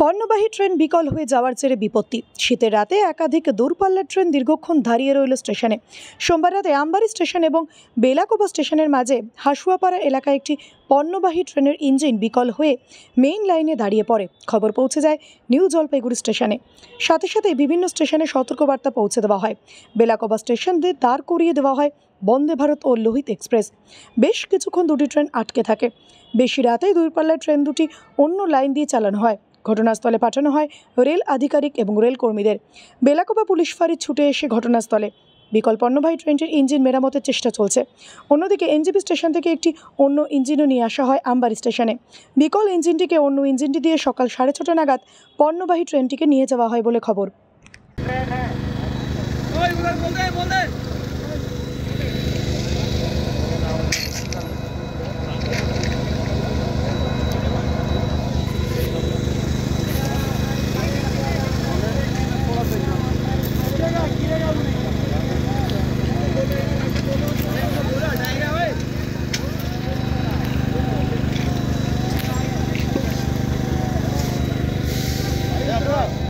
পণ্যবাহী ট্রেন বিকল হয়ে যাওয়ার জেরে বিপত্তি। শীতের রাতে একাধিক দূরপাল্লার ট্রেন দীর্ঘক্ষণ দাঁড়িয়ে রইল স্টেশনে। সোমবার রাতে আমবাড়ি স্টেশন এবং বেলাকোবা স্টেশনের মাঝে হাসুয়াপাড়া এলাকায় একটি পণ্যবাহী ট্রেনের ইঞ্জিন বিকল হয়ে মেইন লাইনে দাঁড়িয়ে পড়ে। খবর পৌঁছে যায় নিউ জলপাইগুড়ি স্টেশনে। সাথে সাথে বিভিন্ন স্টেশনে সতর্কবার্তা পৌঁছে দেওয়া হয়। বেলাকোবা স্টেশন দিয়ে দাঁড় করিয়ে দেওয়া হয় বন্দে ভারত ও লোহিত এক্সপ্রেস। বেশ কিছুক্ষণ দুটি ট্রেন আটকে থাকে। বেশি রাতে দূরপাল্লার ট্রেন দুটি অন্য লাইন দিয়ে চালানো হয়। ঘটনাস্থলে পাঠানো হয় রেল আধিকারিক এবং রেল কর্মীদের। বেলাকোবা পুলিশ ফাঁড়ি ছুটে এসে ঘটনাস্থলে বিকল পণ্যবাহী ট্রেনটির ইঞ্জিন মেরামতের চেষ্টা চলছে। অন্যদিকে এনজেপি স্টেশন থেকে একটি অন্য ইঞ্জিনও নিয়ে আসা হয় আমবাড়ি স্টেশনে। বিকল ইঞ্জিনটিকে অন্য ইঞ্জিনটি দিয়ে সকাল 6:30 নাগাদ পণ্যবাহী ট্রেনটিকে নিয়ে যাওয়া হয় বলে খবর।